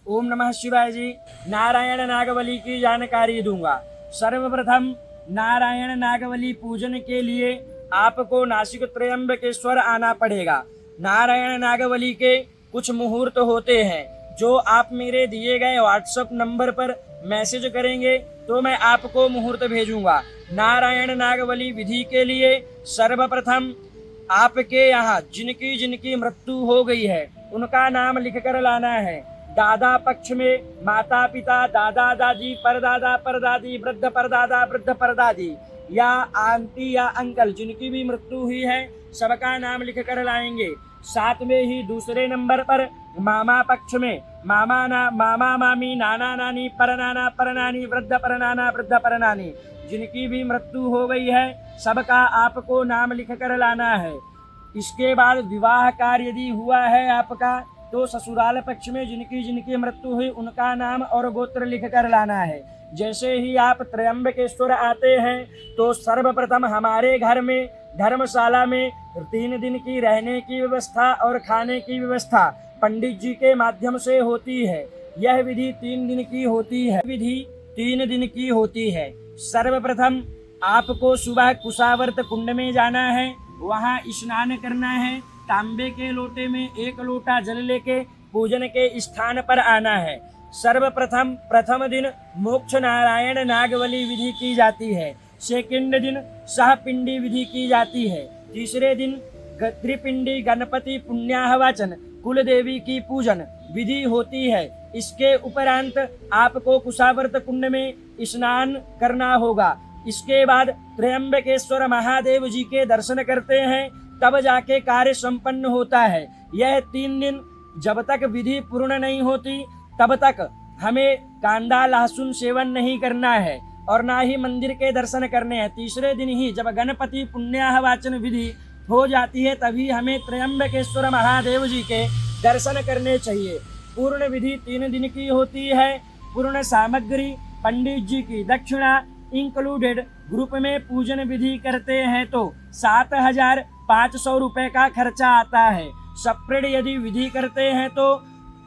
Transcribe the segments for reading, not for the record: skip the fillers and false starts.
ओम नमः शिवाय जी। नारायण नागवली की जानकारी दूंगा। सर्वप्रथम नारायण नागवली पूजन के लिए आपको नासिक त्रयंबकेश्वर आना पड़ेगा। नारायण नागवली के कुछ मुहूर्त होते हैं जो आप मेरे दिए गए व्हाट्सएप नंबर पर मैसेज करेंगे तो मैं आपको मुहूर्त भेजूंगा। नारायण नागवली विधि के लिए सर्वप्रथम आपके यहाँ जिनकी जिनकी मृत्यु हो गई है उनका नाम लिखकर लाना है। दादा पक्ष में माता पिता, दादा दादी, परदादा परदादी, वृद्ध परदादा, वृद्ध परदादी या आंटी या अंकल जिनकी भी मृत्यु हुई है सबका नाम लिखकर लाएंगे। साथ में ही दूसरे नंबर पर मामा पक्ष में मामा मामी, नाना नानी, परनाना परनानी, वृद्ध परनाना, वृद्ध परनानी जिनकी भी मृत्यु हो गई है सबका आपको नाम लिखकर लाना है। इसके बाद विवाह कार्य यदि हुआ है आपका तो ससुराल पक्ष में जिनकी जिनकी मृत्यु हुई उनका नाम और गोत्र लिख कर लाना है। जैसे ही आप त्रयंबकेश्वर आते हैं तो सर्वप्रथम हमारे घर में धर्मशाला में 3 दिन की रहने की व्यवस्था और खाने की व्यवस्था पंडित जी के माध्यम से होती है। यह विधि 3 दिन की होती है। विधि 3 दिन की होती है। सर्वप्रथम आपको सुबह कुशावर्त कुंड में जाना है, वहाँ स्नान करना है। तांबे के लोटे में 1 लोटा जल लेके पूजन के स्थान पर आना है। सर्वप्रथम प्रथम दिन मोक्ष नारायण नागवली विधि की जाती है। सेकंड दिन सहपिंडी विधि की जाती है। तीसरे दिन त्रिपिंडी गणपति पुण्याहवाचन कुल देवी की पूजन विधि होती है। इसके उपरांत आपको कुशावर्त कुंड में स्नान करना होगा। इसके बाद त्रयंबकेश्वर महादेव जी के दर्शन करते हैं तब जाके कार्य संपन्न होता है। यह 3 दिन जब तक विधि पूर्ण नहीं होती तब तक हमें कांदा लहसुन सेवन नहीं करना है और ना ही मंदिर के दर्शन करने हैं। तीसरे दिन ही जब गणपति पुण्याहवाचन विधि हो जाती है तभी हमें त्रयंबकेश्वर महादेव जी के दर्शन करने चाहिए। पूर्ण विधि 3 दिन की होती है। पूर्ण सामग्री पंडित जी की दक्षिणा इंक्लूडेड ग्रुप में पूजन विधि करते हैं तो 7,500 रुपए का खर्चा आता है। सेपरेट यदि विधि करते हैं तो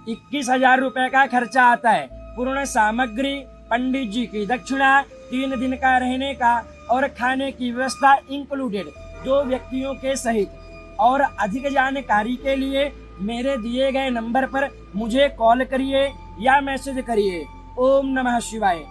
21,000 रुपए का खर्चा आता है। पूर्ण सामग्री पंडित जी की दक्षिणा 3 दिन का रहने का और खाने की व्यवस्था इंक्लूडेड 2 व्यक्तियों के सहित। और अधिक जानकारी के लिए मेरे दिए गए नंबर पर मुझे कॉल करिए या मैसेज करिए। ओम नमः शिवाय।